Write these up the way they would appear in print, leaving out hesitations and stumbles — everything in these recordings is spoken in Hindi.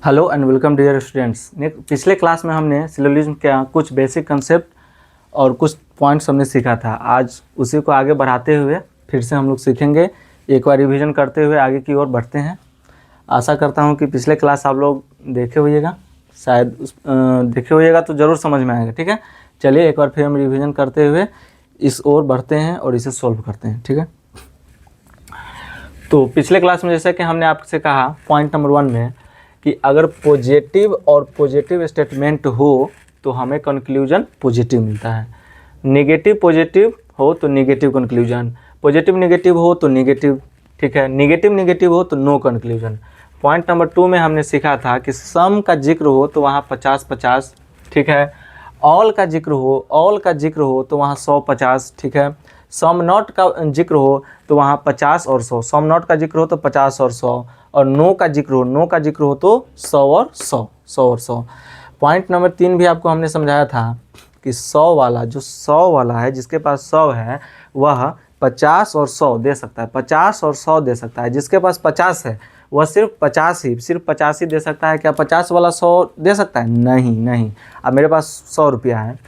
Hello and welcome dear students. पिछले क्लास में हमने सिलोजिज्म का कुछ बेसिक कंसेप्ट और कुछ पॉइंट्स हमने सीखा था। आज उसी को आगे बढ़ाते हुए फिर से हम लोग सीखेंगे। एक बार रिवीजन करते हुए आगे की ओर बढ़ते हैं। आशा करता हूं कि पिछले क्लास आप लोग देखे होइएगा, शायद देखे होइएगा तो ज़रूर समझ में आएगा। ठीक है, चलिए एक बार फिर हम रिविज़न करते हुए इस ओर बढ़ते हैं और इसे सॉल्व करते हैं। ठीक है, तो पिछले क्लास में जैसे कि हमने आपसे कहा पॉइंट नंबर 1 में कि अगर पॉजिटिव और पॉजिटिव स्टेटमेंट हो तो हमें कंक्लूजन पॉजिटिव मिलता है। नेगेटिव पॉजिटिव हो तो नेगेटिव कंक्लूजन, पॉजिटिव नेगेटिव हो तो नेगेटिव। ठीक है, नेगेटिव नेगेटिव हो तो नो कंक्लूजन। पॉइंट नंबर 2 में हमने सीखा था कि सम का जिक्र हो तो वहाँ 50-50। ठीक है, ऑल का जिक्र हो तो वहाँ 100-50। ठीक है, सम नॉट का जिक्र हो तो वहाँ 50 और 100, सम नॉट का जिक्र हो तो 50 और 100, और नो का जिक्र हो तो 100 और 100। पॉइंट नंबर 3 भी आपको हमने समझाया था कि 100 वाला है, जिसके पास 100 है वह 50 और 100 दे सकता है, 50 और 100 दे सकता है। जिसके पास 50 है वह सिर्फ 50 ही दे सकता है। क्या 50 वाला 100 दे सकता है? नहीं। अब मेरे पास 100 रुपया है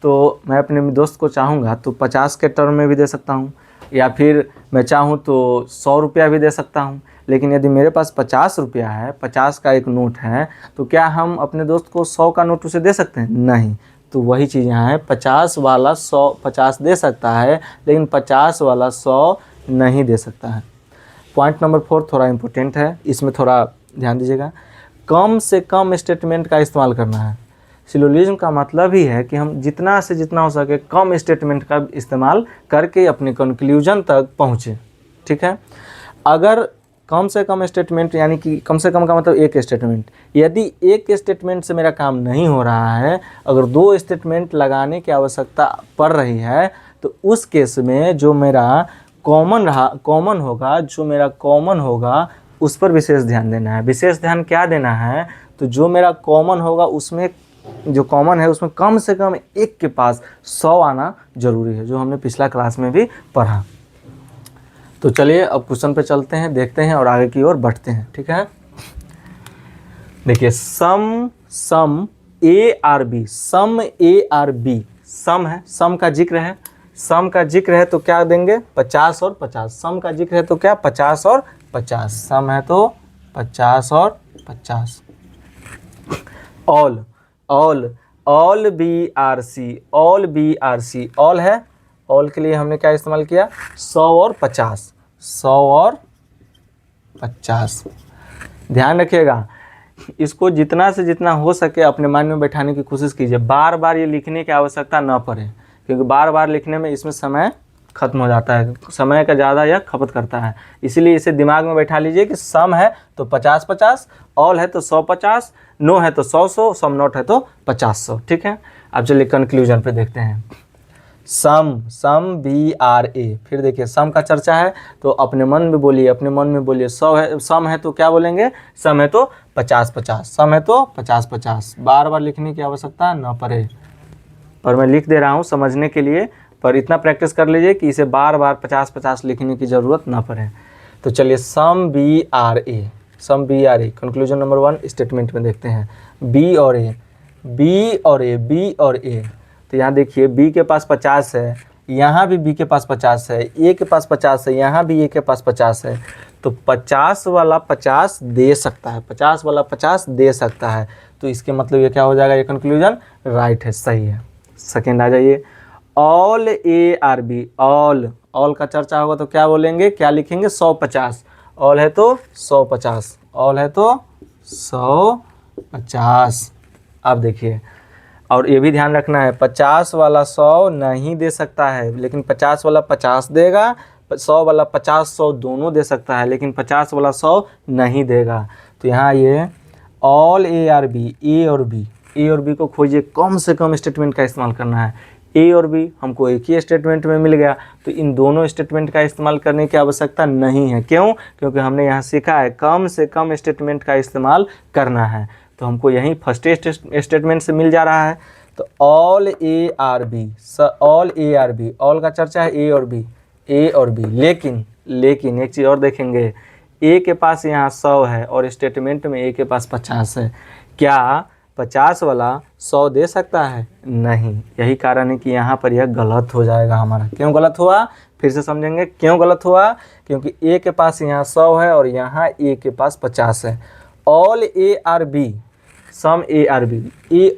तो मैं अपने दोस्त को चाहूँगा तो 50 के टर्म में भी दे सकता हूँ, या फिर मैं चाहूँ तो 100 रुपया भी दे सकता हूँ। लेकिन यदि मेरे पास 50 रुपया है, 50 का एक नोट है, तो क्या हम अपने दोस्त को 100 का नोट उसे दे सकते हैं? नहीं। तो वही चीज़ यहाँ है, 50 वाला 100 50 दे सकता है, लेकिन 50 वाला 100 नहीं दे सकता है। पॉइंट नंबर 4 थोड़ा इम्पोर्टेंट है, इसमें थोड़ा ध्यान दीजिएगा। कम से कम स्टेटमेंट का इस्तेमाल करना है। सिलोजिज्म का मतलब ही है कि हम जितना से जितना हो सके कम स्टेटमेंट का इस्तेमाल करके अपने कंक्लूजन तक पहुँचे। ठीक है, अगर कम से कम स्टेटमेंट, यानी कि कम से कम का मतलब एक स्टेटमेंट, यदि एक स्टेटमेंट से मेरा काम नहीं हो रहा है, अगर 2 स्टेटमेंट लगाने की आवश्यकता पड़ रही है, तो उस केस में जो मेरा कॉमन होगा उस पर विशेष ध्यान देना है। विशेष ध्यान क्या देना है? तो जो मेरा कॉमन होगा उसमें, जो कॉमन है उसमें कम से कम एक के पास 100 आना जरूरी है, जो हमने पिछला क्लास में भी पढ़ा। तो चलिए अब क्वेश्चन पे चलते हैं, देखते हैं और आगे की ओर बढ़ते हैं। ठीक है, देखिए सम ए आर बी, सम है, सम का जिक्र है तो क्या देंगे? 50 और 50। सम का जिक्र है तो क्या? 50 और 50। सम है तो 50 और 50। All B are C, all है, ऑल के लिए हमने क्या इस्तेमाल किया? 100 और 50। ध्यान रखिएगा, इसको जितना से जितना हो सके अपने माइंड में बैठाने की कोशिश कीजिए। बार बार ये लिखने की आवश्यकता ना पड़े, क्योंकि बार बार लिखने में इसमें समय खत्म हो जाता है, समय का ज़्यादा यह खपत करता है। इसीलिए इसे दिमाग में बैठा लीजिए कि सम है तो 50-50, ऑल है तो 100-50, नो है तो 100-100, सम नॉट है तो 50-100। ठीक है, अब चलिए कंक्लूजन पे देखते हैं। सम बी आर ए, फिर देखिए सम का चर्चा है तो अपने मन में बोलिए 100 है, सम है तो क्या बोलेंगे? सम है तो 50-50, सम है तो 50-50। बार बार लिखने की आवश्यकता न पड़े, पर मैं लिख दे रहा हूँ समझने के लिए, पर इतना प्रैक्टिस कर लीजिए कि इसे बार बार 50-50 लिखने की ज़रूरत ना पड़े। तो चलिए some B are A, conclusion number 1 statement में देखते हैं। बी और ए, तो यहाँ देखिए बी के पास 50 है, यहाँ भी बी के पास 50 है, ए के पास 50 है, यहाँ भी ए के पास 50 है, तो 50 वाला 50 दे सकता है, 50 वाला 50 दे सकता है। तो इसके मतलब ये क्या हो जाएगा? ये कंक्लूजन राइट है, सही है। सेकेंड आ जाइए, all A are B, all का चर्चा होगा तो क्या बोलेंगे, क्या लिखेंगे? 100-50, ऑल है तो 100-50, ऑल है तो 100-50। अब देखिए, और ये भी ध्यान रखना है, 50 वाला 100 नहीं दे सकता है, लेकिन 50 वाला 50 देगा। 100 वाला 50-100 दोनों दे सकता है, लेकिन 50 वाला 100 नहीं देगा। तो यहाँ ये all A are B, A और बी को खोजिए, कम से कम स्टेटमेंट का इस्तेमाल करना है। ए और बी हमको एक ही स्टेटमेंट में मिल गया, तो इन दोनों स्टेटमेंट का इस्तेमाल करने की आवश्यकता नहीं है। क्यों? क्योंकि हमने यहाँ सीखा है कम से कम स्टेटमेंट का इस्तेमाल करना है, तो हमको यहीं फर्स्ट स्टेटमेंट से मिल जा रहा है। तो all A are B, all का चर्चा है ए और बी, लेकिन एक चीज़ और देखेंगे, ए के पास यहाँ 100 है और स्टेटमेंट में ए के पास 50 है, क्या 50 वाला 100 दे सकता है? नहीं। यही कारण है कि यहाँ पर यह गलत हो जाएगा हमारा। क्यों गलत हुआ? फिर से समझेंगे क्यों गलत हुआ। क्योंकि ए के पास यहाँ 100 है और यहाँ ए के पास 50 है। All A are B, some A are B, A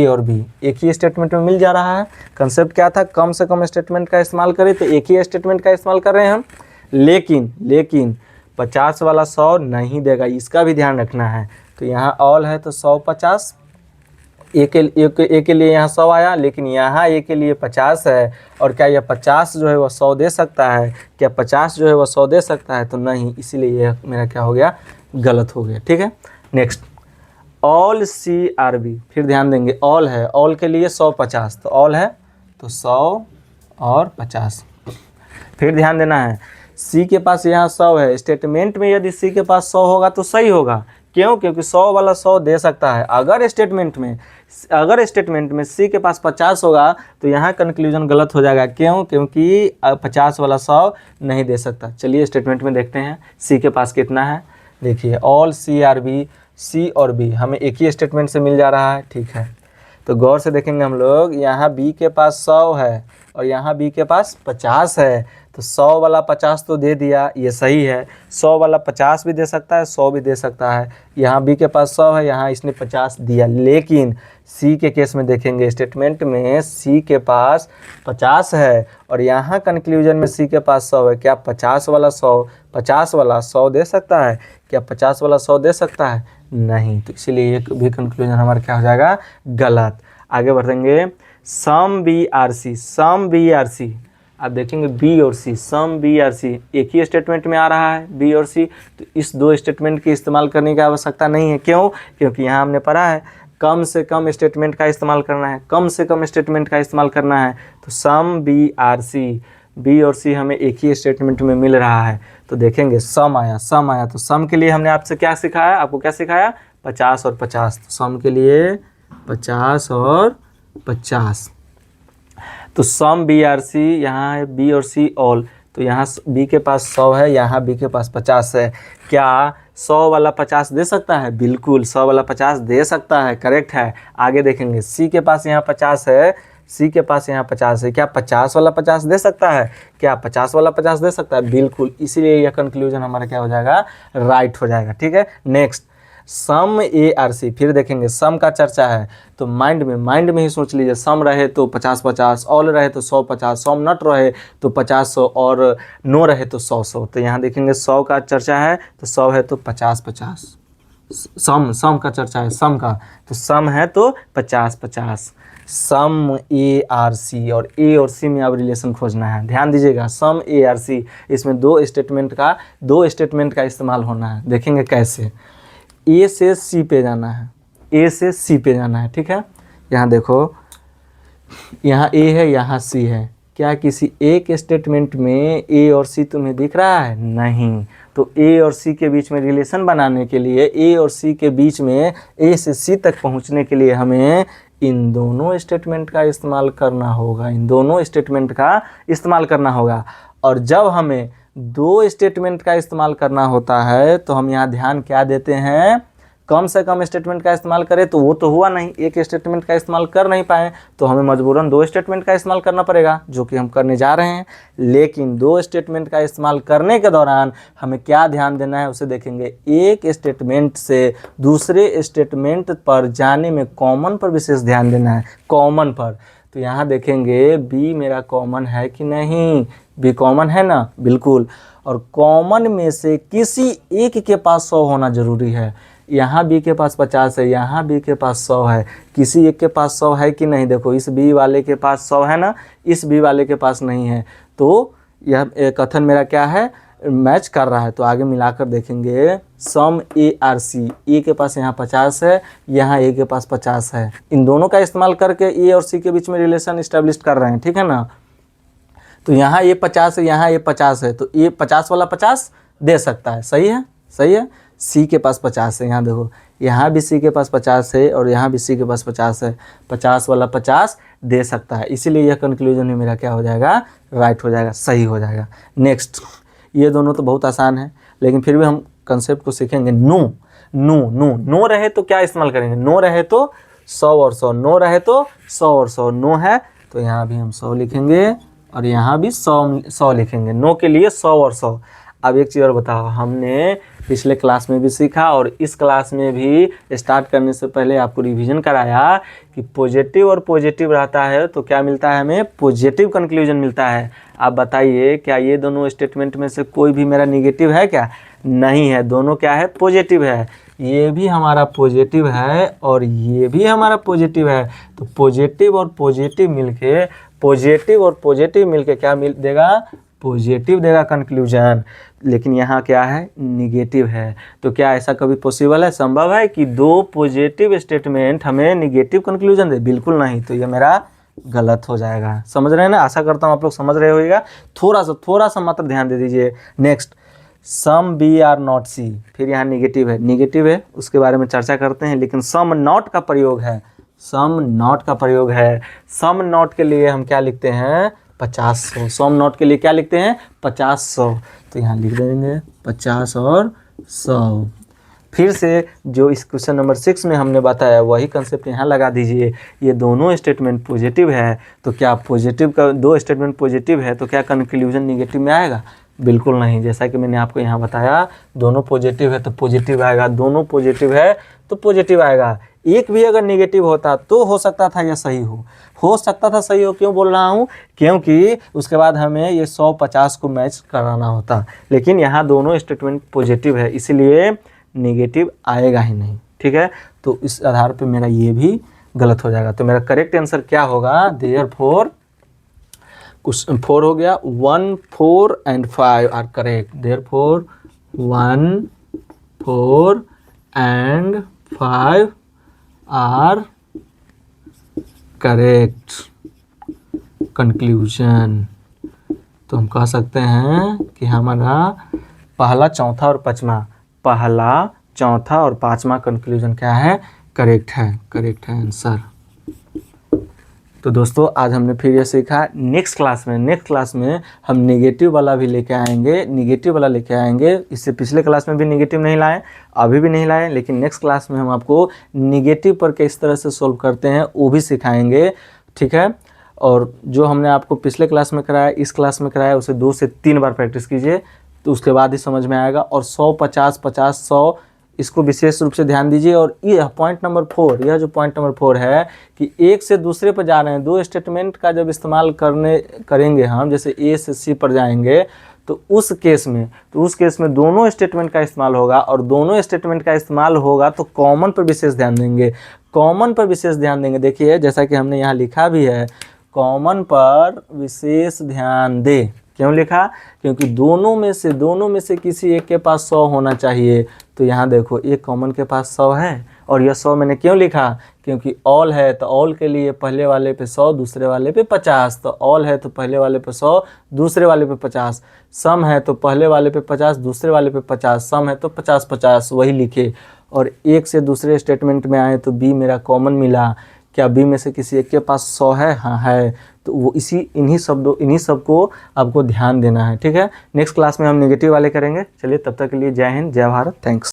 और बी एक ही स्टेटमेंट में मिल जा रहा है। कंसेप्ट क्या था? कम से कम स्टेटमेंट का इस्तेमाल करें, तो एक ही स्टेटमेंट का इस्तेमाल कर रहे हैं हम। लेकिन 50 वाला 100 नहीं देगा, इसका भी ध्यान रखना है। तो यहाँ ऑल है तो 100 50, ए के लिए यहाँ 100 आया, लेकिन यहाँ ए के लिए 50 है। और क्या यह 50 जो है वह 100 दे सकता है? क्या 50 जो है वह 100 दे सकता है? तो नहीं, इसीलिए यह मेरा क्या हो गया? गलत हो गया। ठीक है, next all C are B. फिर ध्यान देंगे, ऑल है, ऑल के लिए 100 50, तो ऑल है तो 100 और 50। फिर ध्यान देना है, सी के पास यहाँ 100 है, स्टेटमेंट में यदि सी के पास 100 होगा तो सही होगा। क्यों? क्योंकि 100 वाला 100 दे सकता है। अगर स्टेटमेंट में सी के पास 50 होगा तो यहाँ कंक्लूजन गलत हो जाएगा। क्यों? क्योंकि 50 वाला 100 नहीं दे सकता। चलिए स्टेटमेंट में देखते हैं सी के पास कितना है। देखिए ऑल सी आर बी, सी और बी हमें एक ही स्टेटमेंट से मिल जा रहा है। ठीक है, तो गौर से देखेंगे हम लोग, यहाँ बी के पास 100 है और यहाँ बी के पास 50 है। तो 100 वाला 50 तो दे दिया, ये सही है। 100 वाला 50 भी दे सकता है, 100 भी दे सकता है। यहाँ बी के पास 100 है, यहाँ इसने 50 दिया। लेकिन सी के केस में देखेंगे, स्टेटमेंट में सी के पास 50 है और यहाँ कंक्लूजन में सी के पास 100 है। क्या 50 वाला 100 दे सकता है? क्या 50 वाला 100 दे सकता है? नहीं। तो इसीलिए ये भी कंक्लूजन हमारा क्या हो जाएगा? गलत। आगे बढ़ेंगे, सम बी आर सी, आप देखेंगे बी और सी, सम बी आर सी एक ही स्टेटमेंट में आ रहा है, बी और सी। तो इस दो स्टेटमेंट के इस्तेमाल करने की आवश्यकता नहीं है। क्यों? क्योंकि यहाँ हमने पढ़ा है कम से कम स्टेटमेंट का इस्तेमाल करना है, तो some B are C, B और सी हमें एक ही स्टेटमेंट में मिल रहा है। तो देखेंगे सम आया, तो सम के लिए हमने आपसे क्या सिखाया? आपको क्या सिखाया? 50 और 50। तो सम के लिए 50 और 50। तो सम बी आर सी, यहाँ है बी और सी ऑल, तो यहाँ बी के पास 100 है, यहाँ बी के पास 50 है। क्या 100 वाला 50 दे सकता है? बिल्कुल 100 वाला 50 दे सकता है, करेक्ट है। आगे देखेंगे, सी के पास यहाँ 50 है, क्या 50 वाला 50 दे सकता है? क्या 50 वाला 50 दे सकता है? बिल्कुल। इसीलिए यह कंक्लूजन हमारा क्या हो जाएगा? राइट हो जाएगा। ठीक है, next sum A R C. फिर देखेंगे सम का चर्चा है तो माइंड में ही सोच लीजिए, सम रहे तो 50-50, ऑल रहे तो 100-50, सम नॉट रहे तो 50-100 और नो रहे तो 100-100। तो यहाँ देखेंगे 100 का चर्चा है तो 100 है तो 50-50। सम का चर्चा है, सम का, तो सम है तो 50-50। सम ए आर सी, और ए और सी में अब रिलेशन खोजना है। ध्यान दीजिएगा, सम ए आर सी, इसमें दो स्टेटमेंट का इस्तेमाल होना है। देखेंगे कैसे। ए से सी पे जाना है, ठीक है। यहाँ देखो, यहाँ ए है, यहाँ सी है। क्या किसी एक स्टेटमेंट में ए और सी तुम्हें दिख रहा है? नहीं। तो ए और सी के बीच में रिलेशन बनाने के लिए, ए और सी के बीच में ए से सी तक पहुँचने के लिए हमें इन दोनों स्टेटमेंट का इस्तेमाल करना होगा। और जब हमें दो स्टेटमेंट का इस्तेमाल करना होता है तो हम यहाँ ध्यान क्या देते हैं? कम से कम स्टेटमेंट का इस्तेमाल करें तो वो तो हुआ नहीं, एक स्टेटमेंट का इस्तेमाल कर नहीं पाए, तो हमें मजबूरन दो स्टेटमेंट का इस्तेमाल करना पड़ेगा, जो कि हम करने जा रहे हैं। लेकिन दो स्टेटमेंट का इस्तेमाल करने के दौरान हमें क्या ध्यान देना है, उसे देखेंगे। एक स्टेटमेंट से दूसरे स्टेटमेंट पर जाने में कॉमन पर विशेष ध्यान देना है, कॉमन पर। तो यहाँ देखेंगे बी मेरा कॉमन है कि नहीं? बी कॉमन है ना? बिल्कुल। और कॉमन में से किसी एक के पास 100 होना जरूरी है। यहाँ बी के पास 50 है, यहाँ बी के पास 100 है, किसी एक के पास 100 है कि नहीं? देखो, इस बी वाले के पास 100 है ना, इस बी वाले के पास नहीं है। तो यह कथन मेरा क्या है? मैच कर रहा है। तो आगे मिलाकर देखेंगे, सम ए आर सी, ए के पास यहाँ 50 है, यहाँ ए के पास 50 है। इन दोनों का इस्तेमाल करके ए और सी के बीच में रिलेशन इस्टेब्लिश कर रहे हैं, ठीक है ना। तो यहाँ ये 50 है, यहाँ ये 50 है, तो ये 50 वाला 50 दे सकता है। सही है, सही है। सी के पास 50 है, यहाँ देखो, यहाँ भी सी के पास 50 है और यहाँ भी सी के पास 50 है, 50 वाला 50 दे सकता है। इसीलिए यह कंक्लूजन में मेरा क्या हो जाएगा? राइट हो जाएगा, सही हो जाएगा। नेक्स्ट, ये दोनों तो बहुत आसान है। लेकिन फिर भी हम कंसेप्ट को सीखेंगे। नो नो नो नो रहे तो क्या इस्तेमाल करेंगे, नो रहे तो 100 और 100, नो रहे तो 100 और 100, नो है तो यहाँ भी हम 100 लिखेंगे और यहाँ भी 100 लिखेंगे, नो के लिए 100 और 100। अब एक चीज़ और बताओ, हमने पिछले क्लास में भी सीखा और इस क्लास में भी स्टार्ट करने से पहले आपको रिवीजन कराया कि पॉजिटिव और पॉजिटिव रहता है तो क्या मिलता है, हमें पॉजिटिव कंक्लूजन मिलता है। आप बताइए क्या ये दोनों स्टेटमेंट में से कोई भी मेरा निगेटिव है क्या, नहीं है, दोनों क्या है, पॉजिटिव है। ये भी हमारा पॉजिटिव है और ये भी हमारा पॉजिटिव है, तो पॉजिटिव और पॉजिटिव मिलके क्या मिल देगा, पॉजिटिव देगा कंक्लूजन। लेकिन यहाँ क्या है, निगेटिव है। तो क्या ऐसा कभी पॉसिबल है, संभव है कि दो पॉजिटिव स्टेटमेंट हमें निगेटिव कंक्लूजन दे, बिल्कुल नहीं। तो ये मेरा गलत हो जाएगा। समझ रहे हैं ना, आशा करता हूँ आप लोग समझ रहे होइएगा। थोड़ा सा मात्र ध्यान दे दीजिए। Next, some B are not C, फिर यहाँ निगेटिव है, उसके बारे में चर्चा करते हैं। लेकिन सम नॉट का प्रयोग है, सम नॉट के लिए हम क्या लिखते हैं, 50-100। सम नॉट के लिए क्या लिखते हैं, 50-100, तो यहाँ लिख देंगे 50 और 100। फिर से जो इस क्वेश्चन नंबर 6 में हमने बताया वही कंसेप्ट यहाँ लगा दीजिए। ये दोनों स्टेटमेंट पॉजिटिव है, तो क्या पॉजिटिव का दो स्टेटमेंट पॉजिटिव है तो क्या कंक्लूजन निगेटिव में आएगा, बिल्कुल नहीं। जैसा कि मैंने आपको यहाँ बताया, दोनों पॉजिटिव है तो पॉजिटिव आएगा, दोनों पॉजिटिव है तो पॉजिटिव आएगा। एक भी अगर नेगेटिव होता तो हो सकता था यह सही हो सकता था सही हो। क्यों बोल रहा हूँ, क्योंकि उसके बाद हमें ये 100-50 को मैच कराना होता। लेकिन यहाँ दोनों स्टेटमेंट पॉजिटिव है, इसलिए नेगेटिव आएगा ही नहीं, ठीक है। तो इस आधार पे मेरा ये भी गलत हो जाएगा। तो मेरा करेक्ट आंसर क्या होगा, देयरफॉर क्वेश्चन 4 हो गया, 1, 4 and 5 are correct. Therefore 1, 4 and 5 are correct conclusion. तो हम कह सकते हैं कि हमारा पहला, चौथा और पांचवा कंक्लूजन क्या है, करेक्ट है आंसर। तो दोस्तों आज हमने फिर ये सीखा। नेक्स्ट क्लास में हम नेगेटिव वाला भी लेके आएंगे। इससे पिछले क्लास में भी नेगेटिव नहीं लाए, अभी भी नहीं लाए, लेकिन नेक्स्ट क्लास में हम आपको नेगेटिव पर किस तरह से सोल्व करते हैं वो भी सिखाएंगे, ठीक है। और जो हमने आपको पिछले क्लास में कराया, इस क्लास में कराया, उसे 2 से 3 बार प्रैक्टिस कीजिए, तो उसके बाद ही समझ में आएगा। और 100, 50, 50, 100 इसको विशेष रूप से ध्यान दीजिए। और यह पॉइंट नंबर 4, यह जो पॉइंट नंबर 4 है कि एक से दूसरे पर जा रहे हैं, दो स्टेटमेंट का जब इस्तेमाल करेंगे हम, जैसे ए से सी पर जाएंगे, तो उस केस में दोनों स्टेटमेंट का इस्तेमाल होगा। और दोनों स्टेटमेंट का इस्तेमाल होगा तो कॉमन पर विशेष ध्यान देंगे। देखिए जैसा कि हमने यहाँ लिखा भी है, कॉमन पर विशेष ध्यान दे। क्यों लिखा, क्योंकि दोनों में से किसी एक के पास 100 होना चाहिए। तो यहाँ देखो, एक कॉमन के पास 100 है और यह 100 मैंने क्यों लिखा, क्योंकि ऑल है तो ऑल के लिए पहले वाले पे 100, दूसरे वाले पे 50। तो ऑल है तो पहले वाले पे 100, दूसरे वाले पे 50। सम है तो पहले वाले पे 50, दूसरे वाले पे 50। सम है तो 50-50 वही लिखे। और एक से दूसरे स्टेटमेंट में आए तो बी मेरा कॉमन मिला। क्या बी में से किसी एक के पास 100 है, हाँ है, तो वो इन्हीं सब को आपको ध्यान देना है, ठीक है। नेक्स्ट क्लास में हम नेगेटिव वाले करेंगे। चलिए तब तक के लिए जय हिंद, जय भारत, थैंक्स।